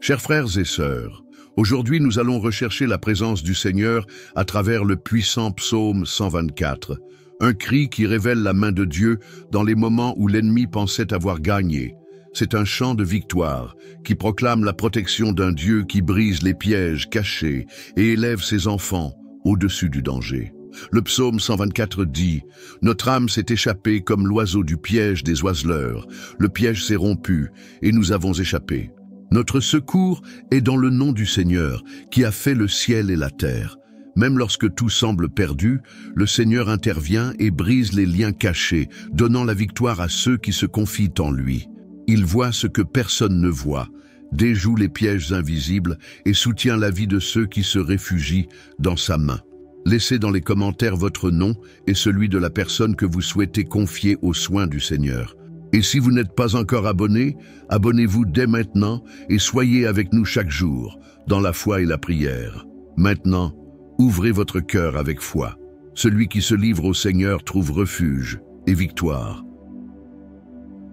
Chers frères et sœurs, aujourd'hui nous allons rechercher la présence du Seigneur à travers le puissant psaume 124, un cri qui révèle la main de Dieu dans les moments où l'ennemi pensait avoir gagné. C'est un chant de victoire qui proclame la protection d'un Dieu qui brise les pièges cachés et élève ses enfants au-dessus du danger. Le psaume 124 dit « Notre âme s'est échappée comme l'oiseau du piège des oiseleurs. Le piège s'est rompu et nous avons échappé. Notre secours est dans le nom du Seigneur qui a fait le ciel et la terre. Même lorsque tout semble perdu, le Seigneur intervient et brise les liens cachés, donnant la victoire à ceux qui se confient en lui. Il voit ce que personne ne voit, déjoue les pièges invisibles et soutient la vie de ceux qui se réfugient dans sa main. Laissez dans les commentaires votre nom et celui de la personne que vous souhaitez confier aux soins du Seigneur. Et si vous n'êtes pas encore abonné, abonnez-vous dès maintenant et soyez avec nous chaque jour, dans la foi et la prière. Maintenant, ouvrez votre cœur avec foi. Celui qui se livre au Seigneur trouve refuge et victoire.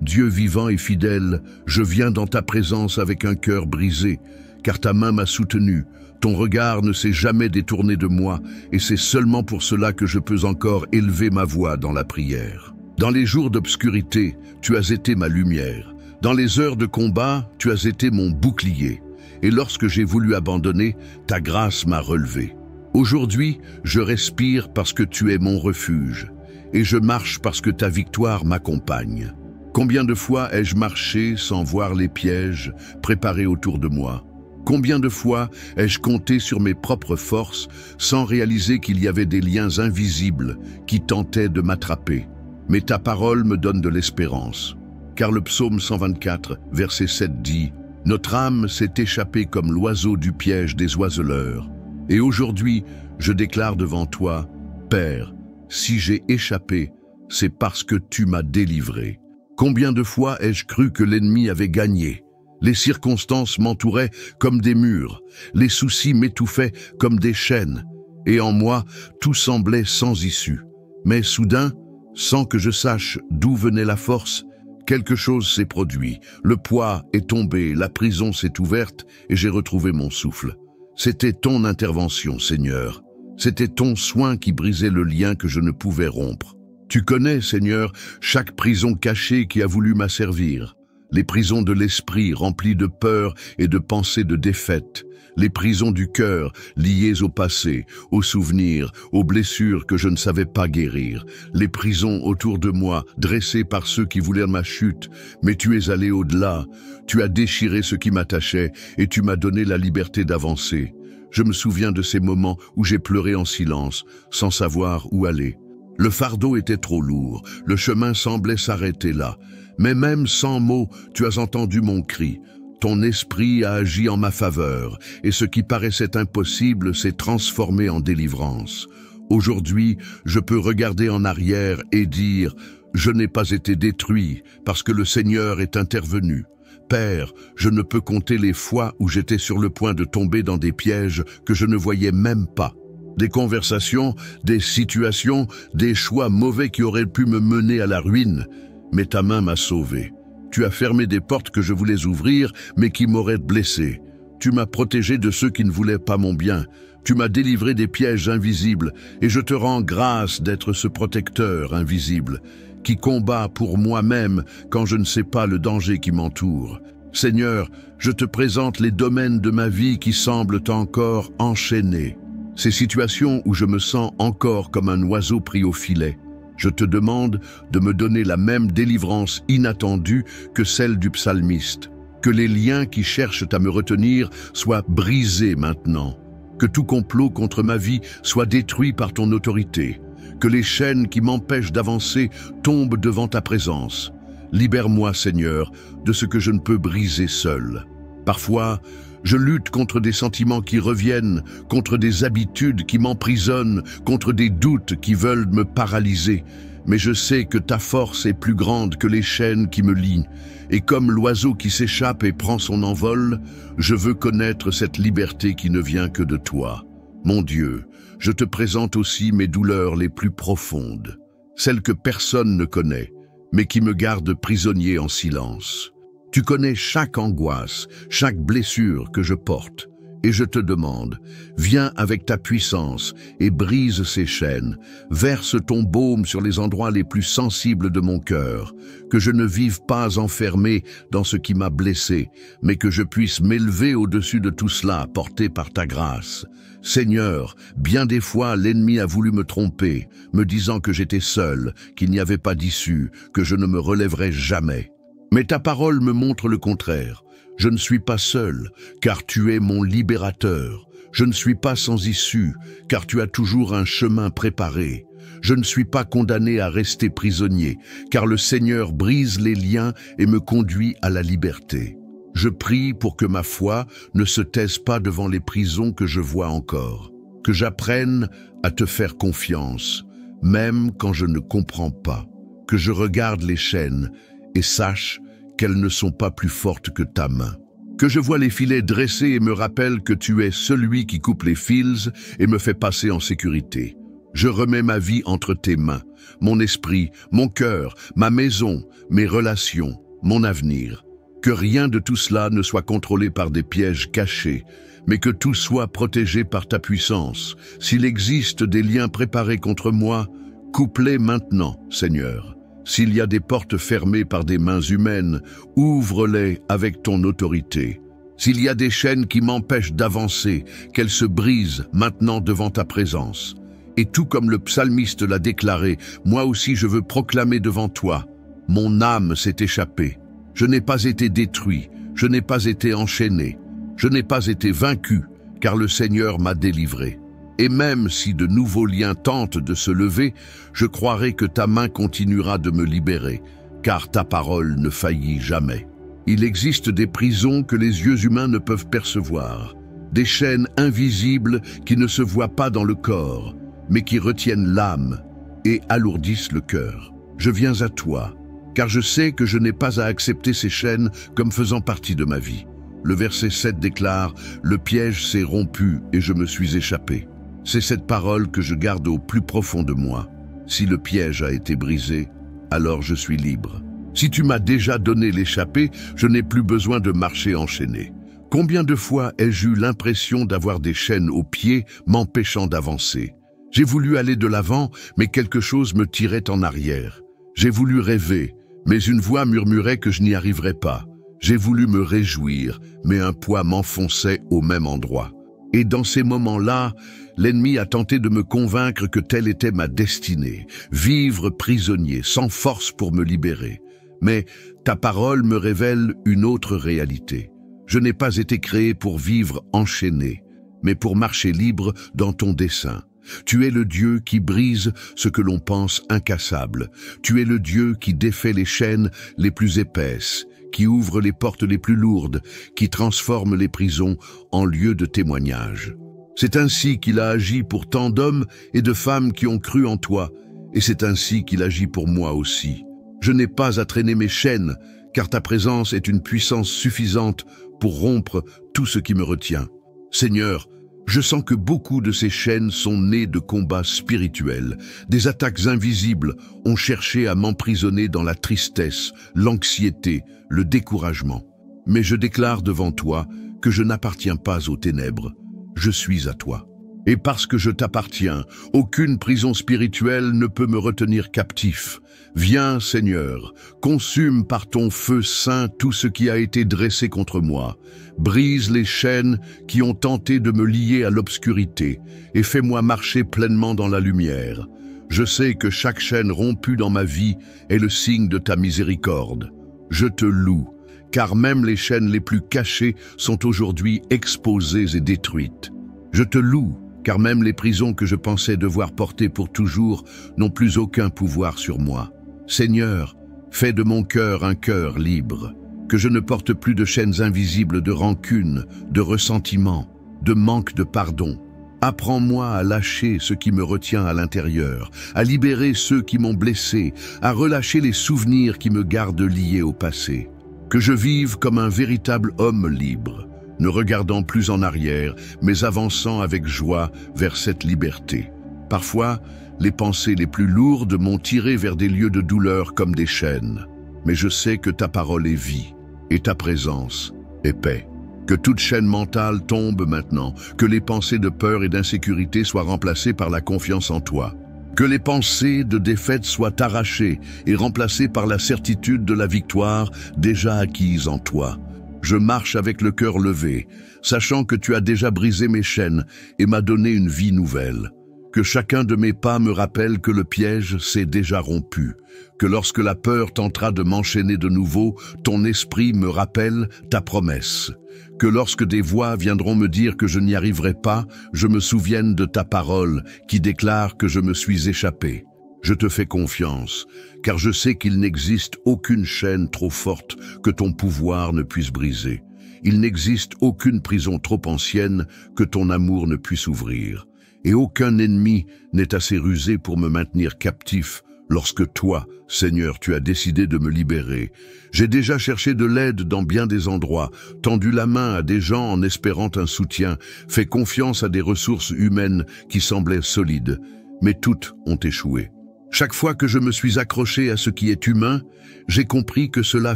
Dieu vivant et fidèle, je viens dans ta présence avec un cœur brisé, car ta main m'a soutenu. Ton regard ne s'est jamais détourné de moi, et c'est seulement pour cela que je peux encore élever ma voix dans la prière. Dans les jours d'obscurité, tu as été ma lumière. Dans les heures de combat, tu as été mon bouclier. Et lorsque j'ai voulu abandonner, ta grâce m'a relevé. Aujourd'hui, je respire parce que tu es mon refuge, et je marche parce que ta victoire m'accompagne. Combien de fois ai-je marché sans voir les pièges préparés autour de moi? Combien de fois ai-je compté sur mes propres forces sans réaliser qu'il y avait des liens invisibles qui tentaient de m'attraper? Mais ta parole me donne de l'espérance. Car le psaume 124, verset 7 dit « Notre âme s'est échappée comme l'oiseau du piège des oiseleurs. Et aujourd'hui, je déclare devant toi, Père, si j'ai échappé, c'est parce que tu m'as délivré. Combien de fois ai-je cru que l'ennemi avait gagné? Les circonstances m'entouraient comme des murs, les soucis m'étouffaient comme des chaînes, et en moi, tout semblait sans issue. Mais soudain, sans que je sache d'où venait la force, quelque chose s'est produit. Le poids est tombé, la prison s'est ouverte et j'ai retrouvé mon souffle. C'était ton intervention, Seigneur. C'était ton soin qui brisait le lien que je ne pouvais rompre. Tu connais, Seigneur, chaque prison cachée qui a voulu m'asservir. Les prisons de l'esprit remplies de peur et de pensées de défaite. Les prisons du cœur liées au passé, aux souvenirs, aux blessures que je ne savais pas guérir. Les prisons autour de moi, dressées par ceux qui voulaient ma chute. Mais tu es allé au-delà. Tu as déchiré ce qui m'attachait et tu m'as donné la liberté d'avancer. Je me souviens de ces moments où j'ai pleuré en silence, sans savoir où aller. Le fardeau était trop lourd, le chemin semblait s'arrêter là. Mais même sans mots, tu as entendu mon cri. Ton esprit a agi en ma faveur, et ce qui paraissait impossible s'est transformé en délivrance. Aujourd'hui, je peux regarder en arrière et dire « Je n'ai pas été détruit, parce que le Seigneur est intervenu. » Père, je ne peux compter les fois où j'étais sur le point de tomber dans des pièges que je ne voyais même pas. Des conversations, des situations, des choix mauvais qui auraient pu me mener à la ruine. Mais ta main m'a sauvé. Tu as fermé des portes que je voulais ouvrir, mais qui m'auraient blessé. Tu m'as protégé de ceux qui ne voulaient pas mon bien. Tu m'as délivré des pièges invisibles, et je te rends grâce d'être ce protecteur invisible, qui combat pour moi-même quand je ne sais pas le danger qui m'entoure. Seigneur, je te présente les domaines de ma vie qui semblent encore enchaînés. Ces situations où je me sens encore comme un oiseau pris au filet. Je te demande de me donner la même délivrance inattendue que celle du psalmiste. Que les liens qui cherchent à me retenir soient brisés maintenant. Que tout complot contre ma vie soit détruit par ton autorité. Que les chaînes qui m'empêchent d'avancer tombent devant ta présence. Libère-moi, Seigneur, de ce que je ne peux briser seul. Parfois, je lutte contre des sentiments qui reviennent, contre des habitudes qui m'emprisonnent, contre des doutes qui veulent me paralyser. Mais je sais que ta force est plus grande que les chaînes qui me lient. Et comme l'oiseau qui s'échappe et prend son envol, je veux connaître cette liberté qui ne vient que de toi. Mon Dieu, je te présente aussi mes douleurs les plus profondes, celles que personne ne connaît, mais qui me gardent prisonnier en silence. Tu connais chaque angoisse, chaque blessure que je porte. Et je te demande, viens avec ta puissance et brise ces chaînes, verse ton baume sur les endroits les plus sensibles de mon cœur, que je ne vive pas enfermé dans ce qui m'a blessé, mais que je puisse m'élever au-dessus de tout cela, porté par ta grâce. Seigneur, bien des fois l'ennemi a voulu me tromper, me disant que j'étais seul, qu'il n'y avait pas d'issue, que je ne me relèverais jamais. Mais ta parole me montre le contraire. Je ne suis pas seul, car tu es mon libérateur. Je ne suis pas sans issue, car tu as toujours un chemin préparé. Je ne suis pas condamné à rester prisonnier, car le Seigneur brise les liens et me conduit à la liberté. Je prie pour que ma foi ne se taise pas devant les prisons que je vois encore, que j'apprenne à te faire confiance, même quand je ne comprends pas, que je regarde les chaînes et sache qu'elles ne sont pas plus fortes que ta main. Que je vois les filets dressés et me rappelle que tu es celui qui coupe les fils et me fait passer en sécurité. Je remets ma vie entre tes mains, mon esprit, mon cœur, ma maison, mes relations, mon avenir. Que rien de tout cela ne soit contrôlé par des pièges cachés, mais que tout soit protégé par ta puissance. S'il existe des liens préparés contre moi, coupe-les maintenant, Seigneur. S'il y a des portes fermées par des mains humaines, ouvre-les avec ton autorité. S'il y a des chaînes qui m'empêchent d'avancer, qu'elles se brisent maintenant devant ta présence. Et tout comme le psalmiste l'a déclaré, moi aussi je veux proclamer devant toi, mon âme s'est échappée. Je n'ai pas été détruit, je n'ai pas été enchaîné, je n'ai pas été vaincu, car le Seigneur m'a délivré. Et même si de nouveaux liens tentent de se lever, je croirai que ta main continuera de me libérer, car ta parole ne faillit jamais. Il existe des prisons que les yeux humains ne peuvent percevoir, des chaînes invisibles qui ne se voient pas dans le corps, mais qui retiennent l'âme et alourdissent le cœur. Je viens à toi, car je sais que je n'ai pas à accepter ces chaînes comme faisant partie de ma vie. Le verset 7 déclare « Le piège s'est rompu et je me suis échappé ». C'est cette parole que je garde au plus profond de moi. Si le piège a été brisé, alors je suis libre. Si tu m'as déjà donné l'échappée, je n'ai plus besoin de marcher enchaîné. Combien de fois ai-je eu l'impression d'avoir des chaînes aux pieds m'empêchant d'avancer? J'ai voulu aller de l'avant, mais quelque chose me tirait en arrière. J'ai voulu rêver, mais une voix murmurait que je n'y arriverais pas. J'ai voulu me réjouir, mais un poids m'enfonçait au même endroit. Et dans ces moments-là, l'ennemi a tenté de me convaincre que telle était ma destinée, vivre prisonnier, sans force pour me libérer. Mais ta parole me révèle une autre réalité. Je n'ai pas été créé pour vivre enchaîné, mais pour marcher libre dans ton dessein. Tu es le Dieu qui brise ce que l'on pense incassable. Tu es le Dieu qui défait les chaînes les plus épaisses, qui ouvre les portes les plus lourdes, qui transforme les prisons en lieux de témoignage. C'est ainsi qu'il a agi pour tant d'hommes et de femmes qui ont cru en toi, et c'est ainsi qu'il agit pour moi aussi. Je n'ai pas à traîner mes chaînes, car ta présence est une puissance suffisante pour rompre tout ce qui me retient. Seigneur, je sens que beaucoup de ces chaînes sont nées de combats spirituels. Des attaques invisibles ont cherché à m'emprisonner dans la tristesse, l'anxiété, le découragement. Mais je déclare devant toi que je n'appartiens pas aux ténèbres. Je suis à toi. Et parce que je t'appartiens, aucune prison spirituelle ne peut me retenir captif. Viens, Seigneur, consume par ton feu saint tout ce qui a été dressé contre moi. Brise les chaînes qui ont tenté de me lier à l'obscurité et fais-moi marcher pleinement dans la lumière. Je sais que chaque chaîne rompue dans ma vie est le signe de ta miséricorde. Je te loue, car même les chaînes les plus cachées sont aujourd'hui exposées et détruites. Je te loue, car même les prisons que je pensais devoir porter pour toujours n'ont plus aucun pouvoir sur moi. Seigneur, fais de mon cœur un cœur libre, que je ne porte plus de chaînes invisibles de rancune, de ressentiment, de manque de pardon. Apprends-moi à lâcher ce qui me retient à l'intérieur, à libérer ceux qui m'ont blessé, à relâcher les souvenirs qui me gardent liés au passé. Que je vive comme un véritable homme libre, ne regardant plus en arrière, mais avançant avec joie vers cette liberté. Parfois, les pensées les plus lourdes m'ont tiré vers des lieux de douleur comme des chaînes. Mais je sais que ta parole est vie. et ta présence est paix. Que toute chaîne mentale tombe maintenant, que les pensées de peur et d'insécurité soient remplacées par la confiance en toi. Que les pensées de défaite soient arrachées et remplacées par la certitude de la victoire déjà acquise en toi. Je marche avec le cœur levé, sachant que tu as déjà brisé mes chaînes et m'as donné une vie nouvelle. Que chacun de mes pas me rappelle que le piège s'est déjà rompu, que lorsque la peur tentera de m'enchaîner de nouveau, ton esprit me rappelle ta promesse. Que lorsque des voix viendront me dire que je n'y arriverai pas, je me souvienne de ta parole qui déclare que je me suis échappé. Je te fais confiance, car je sais qu'il n'existe aucune chaîne trop forte que ton pouvoir ne puisse briser. Il n'existe aucune prison trop ancienne que ton amour ne puisse ouvrir. Et aucun ennemi n'est assez rusé pour me maintenir captif lorsque toi, Seigneur, tu as décidé de me libérer. J'ai déjà cherché de l'aide dans bien des endroits, tendu la main à des gens en espérant un soutien, fait confiance à des ressources humaines qui semblaient solides, mais toutes ont échoué. Chaque fois que je me suis accroché à ce qui est humain, j'ai compris que cela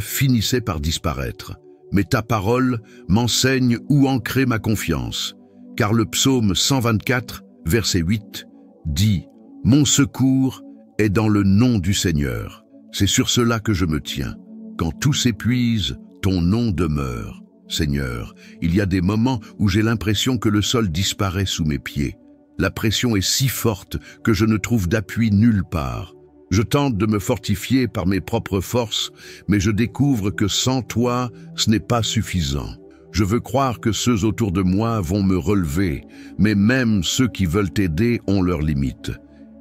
finissait par disparaître. Mais ta parole m'enseigne où ancrer ma confiance, car le psaume 124, verset 8, dit « Mon secours est dans le nom du Seigneur. C'est sur cela que je me tiens. Quand tout s'épuise, ton nom demeure. Seigneur, il y a des moments où j'ai l'impression que le sol disparaît sous mes pieds. La pression est si forte que je ne trouve d'appui nulle part. Je tente de me fortifier par mes propres forces, mais je découvre que sans toi, ce n'est pas suffisant. Je veux croire que ceux autour de moi vont me relever, mais même ceux qui veulent t'aider ont leurs limites.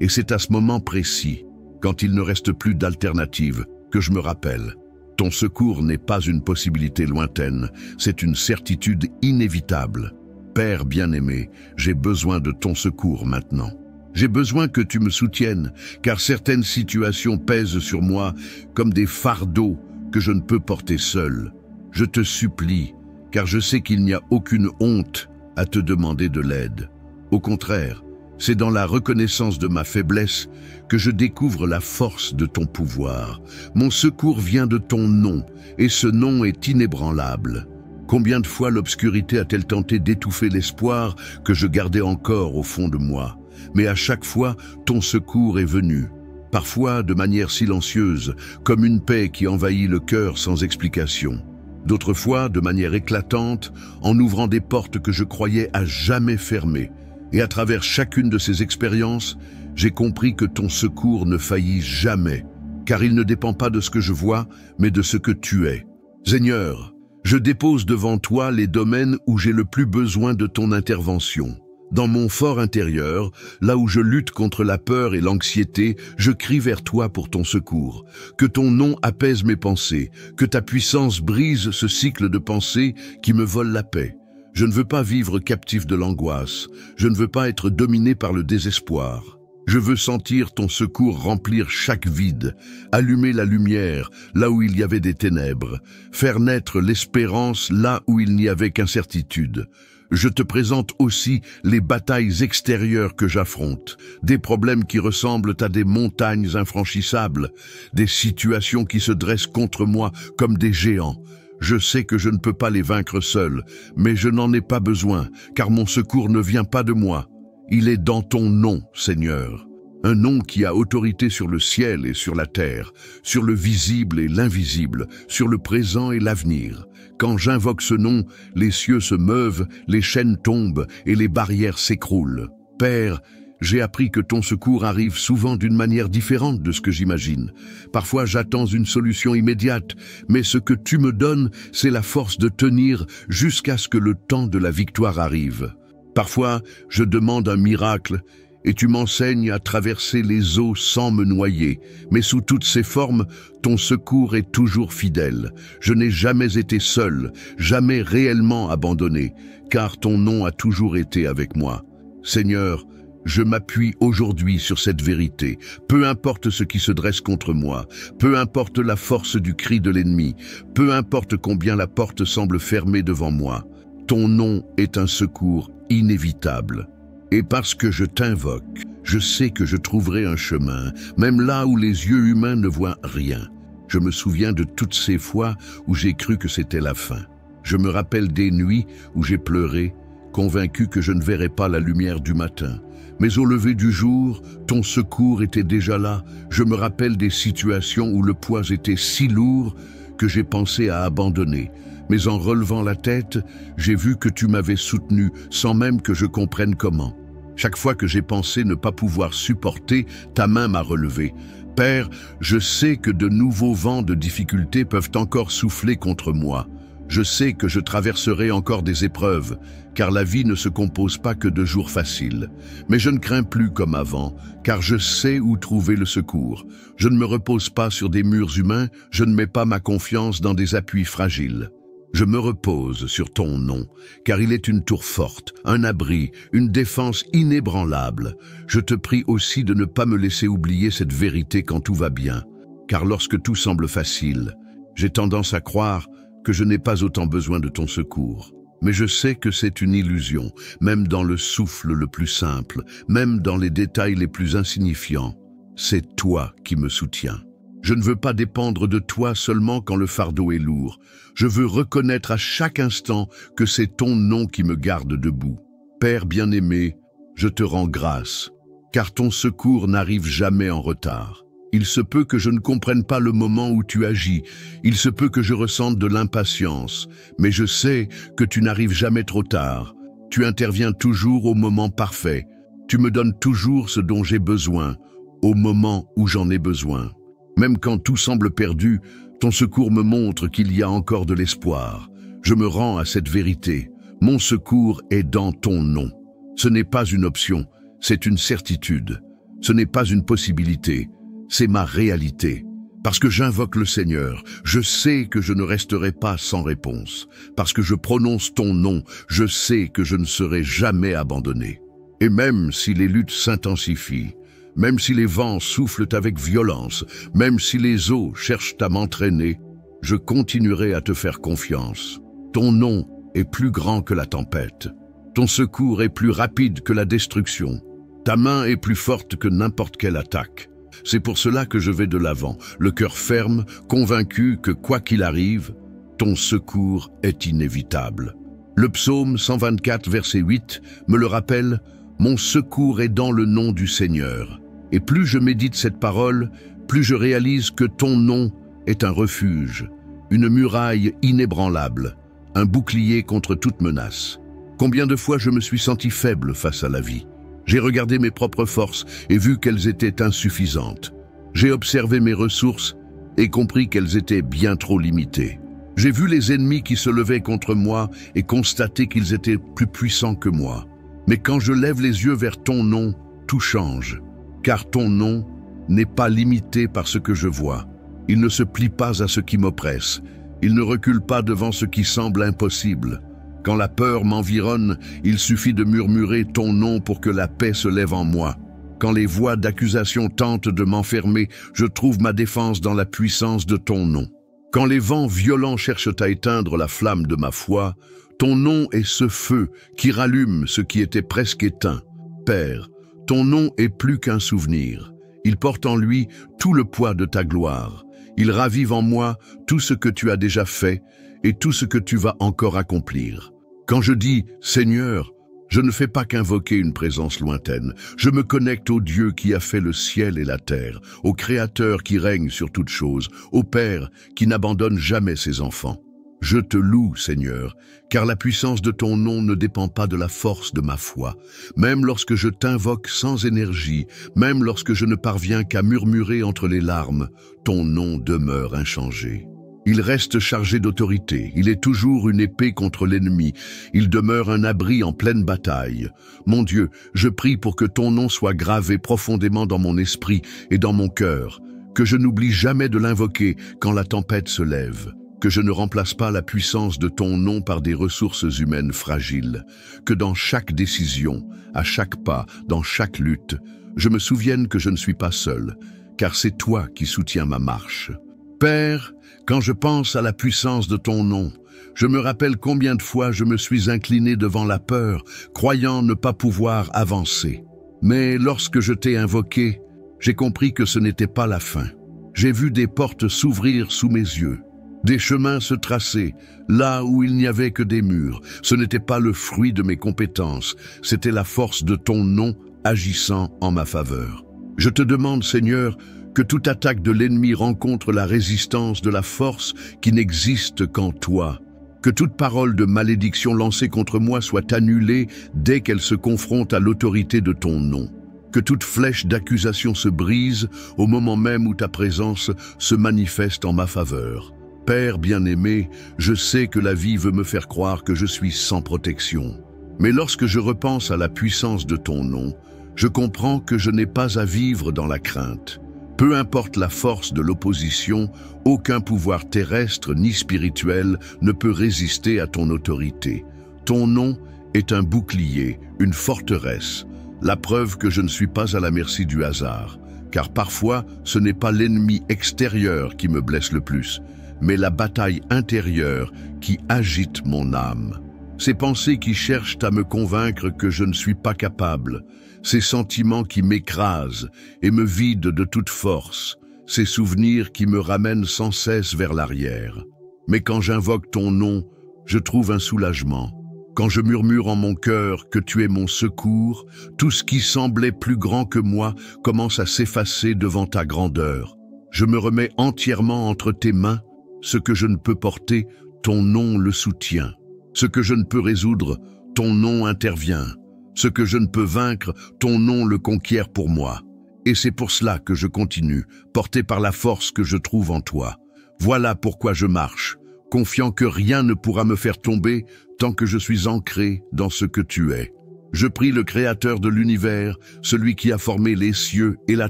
Et c'est à ce moment précis, quand il ne reste plus d'alternative, que je me rappelle. Ton secours n'est pas une possibilité lointaine, c'est une certitude inévitable. Père bien-aimé, j'ai besoin de ton secours maintenant. J'ai besoin que tu me soutiennes, car certaines situations pèsent sur moi comme des fardeaux que je ne peux porter seul. Je te supplie, car je sais qu'il n'y a aucune honte à te demander de l'aide. Au contraire, c'est dans la reconnaissance de ma faiblesse que je découvre la force de ton pouvoir. Mon secours vient de ton nom, et ce nom est inébranlable. Combien de fois l'obscurité a-t-elle tenté d'étouffer l'espoir que je gardais encore au fond de moi? Mais à chaque fois, ton secours est venu. Parfois de manière silencieuse, comme une paix qui envahit le cœur sans explication. D'autres fois, de manière éclatante, en ouvrant des portes que je croyais à jamais fermées. Et à travers chacune de ces expériences, j'ai compris que ton secours ne faillit jamais, car il ne dépend pas de ce que je vois, mais de ce que tu es. Seigneur, je dépose devant toi les domaines où j'ai le plus besoin de ton intervention. Dans mon fort intérieur, là où je lutte contre la peur et l'anxiété, je crie vers toi pour ton secours. Que ton nom apaise mes pensées, que ta puissance brise ce cycle de pensées qui me vole la paix. Je ne veux pas vivre captif de l'angoisse, je ne veux pas être dominé par le désespoir. Je veux sentir ton secours remplir chaque vide, allumer la lumière là où il y avait des ténèbres, faire naître l'espérance là où il n'y avait qu'incertitude. Je te présente aussi les batailles extérieures que j'affronte, des problèmes qui ressemblent à des montagnes infranchissables, des situations qui se dressent contre moi comme des géants. Je sais que je ne peux pas les vaincre seul, mais je n'en ai pas besoin, car mon secours ne vient pas de moi. Il est dans ton nom, Seigneur. Un nom qui a autorité sur le ciel et sur la terre, sur le visible et l'invisible, sur le présent et l'avenir. Quand j'invoque ce nom, les cieux se meuvent, les chaînes tombent et les barrières s'écroulent. Père, j'ai appris que ton secours arrive souvent d'une manière différente de ce que j'imagine. Parfois, j'attends une solution immédiate, mais ce que tu me donnes, c'est la force de tenir jusqu'à ce que le temps de la victoire arrive. Parfois, je demande un miracle, et tu m'enseignes à traverser les eaux sans me noyer. Mais sous toutes ces formes, ton secours est toujours fidèle. Je n'ai jamais été seul, jamais réellement abandonné, car ton nom a toujours été avec moi. Seigneur, je m'appuie aujourd'hui sur cette vérité. Peu importe ce qui se dresse contre moi, peu importe la force du cri de l'ennemi, peu importe combien la porte semble fermée devant moi, ton nom est un secours inévitable. Et parce que je t'invoque, je sais que je trouverai un chemin, même là où les yeux humains ne voient rien. Je me souviens de toutes ces fois où j'ai cru que c'était la fin. Je me rappelle des nuits où j'ai pleuré, convaincu que je ne verrais pas la lumière du matin. Mais au lever du jour, ton secours était déjà là. Je me rappelle des situations où le poids était si lourd que j'ai pensé à abandonner. Mais en relevant la tête, j'ai vu que tu m'avais soutenu sans même que je comprenne comment. Chaque fois que j'ai pensé ne pas pouvoir supporter, ta main m'a relevé. Père, je sais que de nouveaux vents de difficultés peuvent encore souffler contre moi. Je sais que je traverserai encore des épreuves, car la vie ne se compose pas que de jours faciles. Mais je ne crains plus comme avant, car je sais où trouver le secours. Je ne me repose pas sur des murs humains, je ne mets pas ma confiance dans des appuis fragiles. Je me repose sur ton nom, car il est une tour forte, un abri, une défense inébranlable. Je te prie aussi de ne pas me laisser oublier cette vérité quand tout va bien, car lorsque tout semble facile, j'ai tendance à croire que je n'ai pas autant besoin de ton secours. Mais je sais que c'est une illusion, même dans le souffle le plus simple, même dans les détails les plus insignifiants. C'est toi qui me soutiens. Je ne veux pas dépendre de toi seulement quand le fardeau est lourd. Je veux reconnaître à chaque instant que c'est ton nom qui me garde debout. Père bien-aimé, je te rends grâce, car ton secours n'arrive jamais en retard. Il se peut que je ne comprenne pas le moment où tu agis, il se peut que je ressente de l'impatience, mais je sais que tu n'arrives jamais trop tard. Tu interviens toujours au moment parfait. Tu me donnes toujours ce dont j'ai besoin, au moment où j'en ai besoin. Même quand tout semble perdu, ton secours me montre qu'il y a encore de l'espoir. Je me rends à cette vérité. Mon secours est dans ton nom. Ce n'est pas une option, c'est une certitude. Ce n'est pas une possibilité. C'est ma réalité. Parce que j'invoque le Seigneur, je sais que je ne resterai pas sans réponse. Parce que je prononce ton nom, je sais que je ne serai jamais abandonné. Et même si les luttes s'intensifient, même si les vents soufflent avec violence, même si les eaux cherchent à m'entraîner, je continuerai à te faire confiance. Ton nom est plus grand que la tempête. Ton secours est plus rapide que la destruction. Ta main est plus forte que n'importe quelle attaque. C'est pour cela que je vais de l'avant, le cœur ferme, convaincu que quoi qu'il arrive, ton secours est inévitable. Le psaume 124, verset 8, me le rappelle, « Mon secours est dans le nom du Seigneur ». Et plus je médite cette parole, plus je réalise que ton nom est un refuge, une muraille inébranlable, un bouclier contre toute menace. Combien de fois je me suis senti faible face à la vie. J'ai regardé mes propres forces et vu qu'elles étaient insuffisantes. J'ai observé mes ressources et compris qu'elles étaient bien trop limitées. J'ai vu les ennemis qui se levaient contre moi et constaté qu'ils étaient plus puissants que moi. Mais quand je lève les yeux vers ton nom, tout change. Car ton nom n'est pas limité par ce que je vois. Il ne se plie pas à ce qui m'oppresse. Il ne recule pas devant ce qui semble impossible. Quand la peur m'environne, il suffit de murmurer ton nom pour que la paix se lève en moi. Quand les voix d'accusation tentent de m'enfermer, je trouve ma défense dans la puissance de ton nom. Quand les vents violents cherchent à éteindre la flamme de ma foi, ton nom est ce feu qui rallume ce qui était presque éteint. Père, ton nom est plus qu'un souvenir. Il porte en lui tout le poids de ta gloire. Il ravive en moi tout ce que tu as déjà fait et tout ce que tu vas encore accomplir. Quand je dis « Seigneur », je ne fais pas qu'invoquer une présence lointaine. Je me connecte au Dieu qui a fait le ciel et la terre, au Créateur qui règne sur toutes choses, au Père qui n'abandonne jamais ses enfants. Je te loue, Seigneur, car la puissance de ton nom ne dépend pas de la force de ma foi. Même lorsque je t'invoque sans énergie, même lorsque je ne parviens qu'à murmurer entre les larmes, ton nom demeure inchangé. Il reste chargé d'autorité, il est toujours une épée contre l'ennemi, il demeure un abri en pleine bataille. Mon Dieu, je prie pour que ton nom soit gravé profondément dans mon esprit et dans mon cœur, que je n'oublie jamais de l'invoquer quand la tempête se lève, que je ne remplace pas la puissance de ton nom par des ressources humaines fragiles, que dans chaque décision, à chaque pas, dans chaque lutte, je me souvienne que je ne suis pas seul, car c'est toi qui soutiens ma marche. Père, quand je pense à la puissance de ton nom, je me rappelle combien de fois je me suis incliné devant la peur, croyant ne pas pouvoir avancer. Mais lorsque je t'ai invoqué, j'ai compris que ce n'était pas la fin. J'ai vu des portes s'ouvrir sous mes yeux, des chemins se tracer, là où il n'y avait que des murs. Ce n'était pas le fruit de mes compétences, c'était la force de ton nom agissant en ma faveur. Je te demande, Seigneur, que toute attaque de l'ennemi rencontre la résistance de la force qui n'existe qu'en toi. Que toute parole de malédiction lancée contre moi soit annulée dès qu'elle se confronte à l'autorité de ton nom. Que toute flèche d'accusation se brise au moment même où ta présence se manifeste en ma faveur. Père bien-aimé, je sais que la vie veut me faire croire que je suis sans protection. Mais lorsque je repense à la puissance de ton nom, je comprends que je n'ai pas à vivre dans la crainte. Peu importe la force de l'opposition, aucun pouvoir terrestre ni spirituel ne peut résister à ton autorité. Ton nom est un bouclier, une forteresse, la preuve que je ne suis pas à la merci du hasard. Car parfois, ce n'est pas l'ennemi extérieur qui me blesse le plus, mais la bataille intérieure qui agite mon âme. Ces pensées qui cherchent à me convaincre que je ne suis pas capable, ces sentiments qui m'écrasent et me vident de toute force, ces souvenirs qui me ramènent sans cesse vers l'arrière. Mais quand j'invoque ton nom, je trouve un soulagement. Quand je murmure en mon cœur que tu es mon secours, tout ce qui semblait plus grand que moi commence à s'effacer devant ta grandeur. Je me remets entièrement entre tes mains. Ce que je ne peux porter, ton nom le soutient. Ce que je ne peux résoudre, ton nom intervient. Ce que je ne peux vaincre, ton nom le conquiert pour moi. Et c'est pour cela que je continue, porté par la force que je trouve en toi. Voilà pourquoi je marche, confiant que rien ne pourra me faire tomber tant que je suis ancré dans ce que tu es. Je prie le Créateur de l'univers, celui qui a formé les cieux et la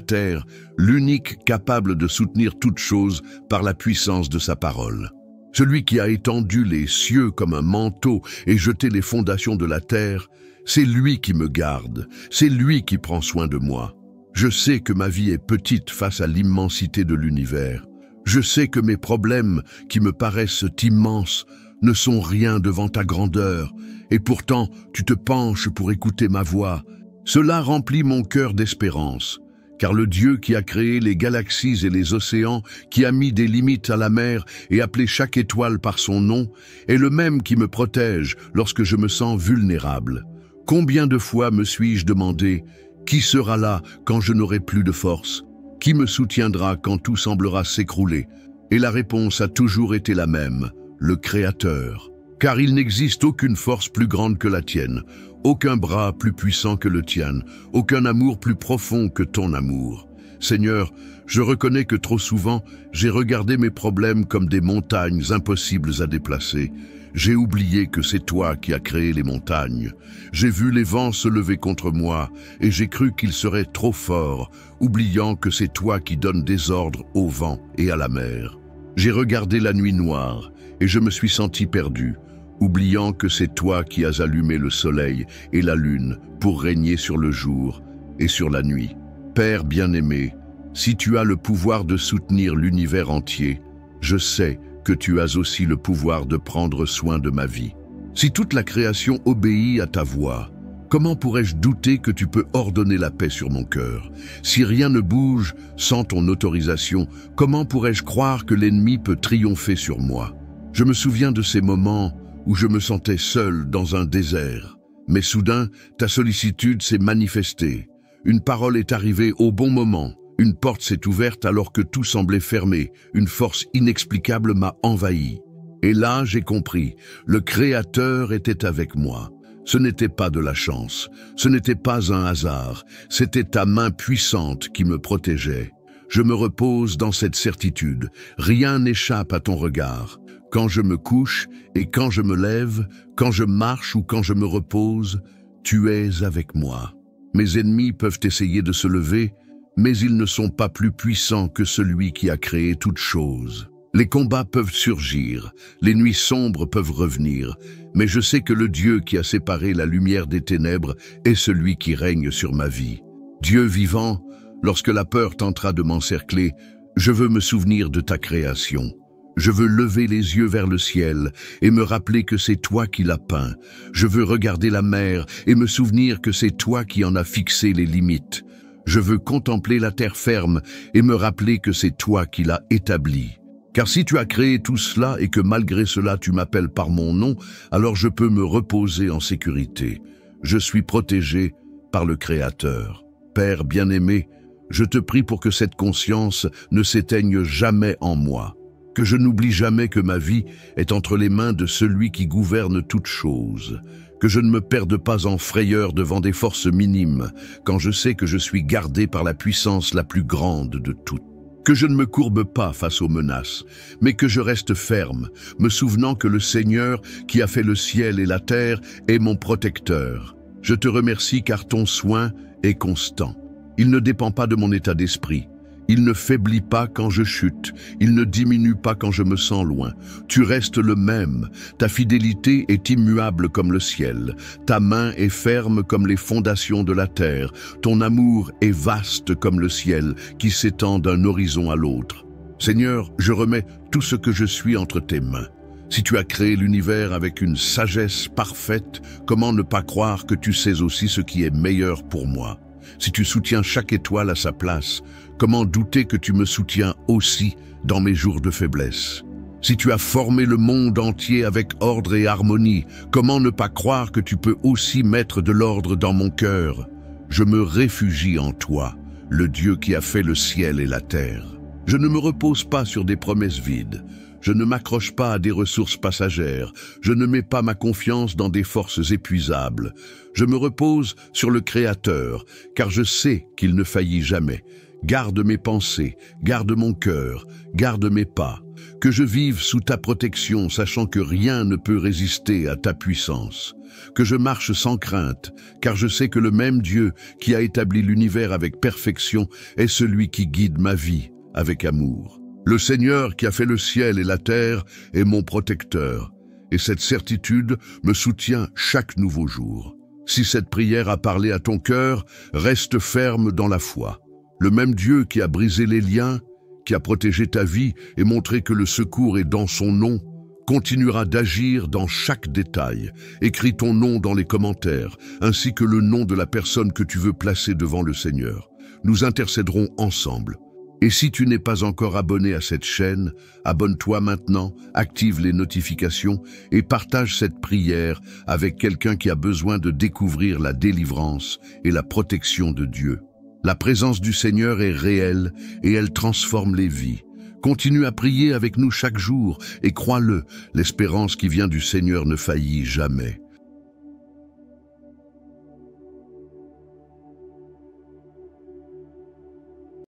terre, l'unique capable de soutenir toute chose par la puissance de sa parole. Celui qui a étendu les cieux comme un manteau et jeté les fondations de la terre, c'est lui qui me garde, c'est lui qui prend soin de moi. Je sais que ma vie est petite face à l'immensité de l'univers. Je sais que mes problèmes, qui me paraissent immenses, ne sont rien devant ta grandeur, et pourtant tu te penches pour écouter ma voix. Cela remplit mon cœur d'espérance, car le Dieu qui a créé les galaxies et les océans, qui a mis des limites à la mer et appelé chaque étoile par son nom, est le même qui me protège lorsque je me sens vulnérable. Combien de fois me suis-je demandé « Qui sera là quand je n'aurai plus de force ? Qui me soutiendra quand tout semblera s'écrouler ?» Et la réponse a toujours été la même, le Créateur. Car il n'existe aucune force plus grande que la tienne, aucun bras plus puissant que le tien, aucun amour plus profond que ton amour. Seigneur, je reconnais que trop souvent, j'ai regardé mes problèmes comme des montagnes impossibles à déplacer. J'ai oublié que c'est toi qui as créé les montagnes. J'ai vu les vents se lever contre moi et j'ai cru qu'ils seraient trop forts, oubliant que c'est toi qui donnes des ordres au vent et à la mer. J'ai regardé la nuit noire et je me suis senti perdu, oubliant que c'est toi qui as allumé le soleil et la lune pour régner sur le jour et sur la nuit. Père bien-aimé, si tu as le pouvoir de soutenir l'univers entier, je sais que tu as aussi le pouvoir de prendre soin de ma vie. Si toute la création obéit à ta voix, comment pourrais-je douter que tu peux ordonner la paix sur mon cœur? Si rien ne bouge sans ton autorisation, comment pourrais-je croire que l'ennemi peut triompher sur moi? Je me souviens de ces moments où je me sentais seul dans un désert. Mais soudain, ta sollicitude s'est manifestée. Une parole est arrivée au bon moment. Une porte s'est ouverte alors que tout semblait fermé. Une force inexplicable m'a envahi. Et là, j'ai compris. Le Créateur était avec moi. Ce n'était pas de la chance. Ce n'était pas un hasard. C'était ta main puissante qui me protégeait. Je me repose dans cette certitude. Rien n'échappe à ton regard. Quand je me couche et quand je me lève, quand je marche ou quand je me repose, tu es avec moi. Mes ennemis peuvent essayer de se lever, mais ils ne sont pas plus puissants que celui qui a créé toutes choses. Les combats peuvent surgir, les nuits sombres peuvent revenir, mais je sais que le Dieu qui a séparé la lumière des ténèbres est celui qui règne sur ma vie. Dieu vivant, lorsque la peur tentera de m'encercler, je veux me souvenir de ta création. Je veux lever les yeux vers le ciel et me rappeler que c'est toi qui l'as peint. Je veux regarder la mer et me souvenir que c'est toi qui en as fixé les limites. Je veux contempler la terre ferme et me rappeler que c'est toi qui l'as établie. Car si tu as créé tout cela et que malgré cela tu m'appelles par mon nom, alors je peux me reposer en sécurité. Je suis protégé par le Créateur. Père bien-aimé, je te prie pour que cette conscience ne s'éteigne jamais en moi, que je n'oublie jamais que ma vie est entre les mains de celui qui gouverne toutes choses, que je ne me perde pas en frayeur devant des forces minimes, quand je sais que je suis gardé par la puissance la plus grande de toutes. Que je ne me courbe pas face aux menaces, mais que je reste ferme, me souvenant que le Seigneur, qui a fait le ciel et la terre, est mon protecteur. Je te remercie car ton soin est constant. Il ne dépend pas de mon état d'esprit. Il ne faiblit pas quand je chute, il ne diminue pas quand je me sens loin. Tu restes le même, ta fidélité est immuable comme le ciel, ta main est ferme comme les fondations de la terre, ton amour est vaste comme le ciel qui s'étend d'un horizon à l'autre. Seigneur, je remets tout ce que je suis entre tes mains. Si tu as créé l'univers avec une sagesse parfaite, comment ne pas croire que tu sais aussi ce qui est meilleur pour moi? Si tu soutiens chaque étoile à sa place, comment douter que tu me soutiens aussi dans mes jours de faiblesse? Si tu as formé le monde entier avec ordre et harmonie, comment ne pas croire que tu peux aussi mettre de l'ordre dans mon cœur? Je me réfugie en toi, le Dieu qui a fait le ciel et la terre. Je ne me repose pas sur des promesses vides. Je ne m'accroche pas à des ressources passagères. Je ne mets pas ma confiance dans des forces épuisables. Je me repose sur le Créateur, car je sais qu'il ne faillit jamais. Garde mes pensées, garde mon cœur, garde mes pas. Que je vive sous ta protection, sachant que rien ne peut résister à ta puissance. Que je marche sans crainte, car je sais que le même Dieu qui a établi l'univers avec perfection est celui qui guide ma vie avec amour. Le Seigneur qui a fait le ciel et la terre est mon protecteur, et cette certitude me soutient chaque nouveau jour. Si cette prière a parlé à ton cœur, reste ferme dans la foi. Le même Dieu qui a brisé les liens, qui a protégé ta vie et montré que le secours est dans son nom, continuera d'agir dans chaque détail. Écris ton nom dans les commentaires, ainsi que le nom de la personne que tu veux placer devant le Seigneur. Nous intercéderons ensemble. Et si tu n'es pas encore abonné à cette chaîne, abonne-toi maintenant, active les notifications et partage cette prière avec quelqu'un qui a besoin de découvrir la délivrance et la protection de Dieu. La présence du Seigneur est réelle et elle transforme les vies. Continue à prier avec nous chaque jour et crois-le, l'espérance qui vient du Seigneur ne faillit jamais.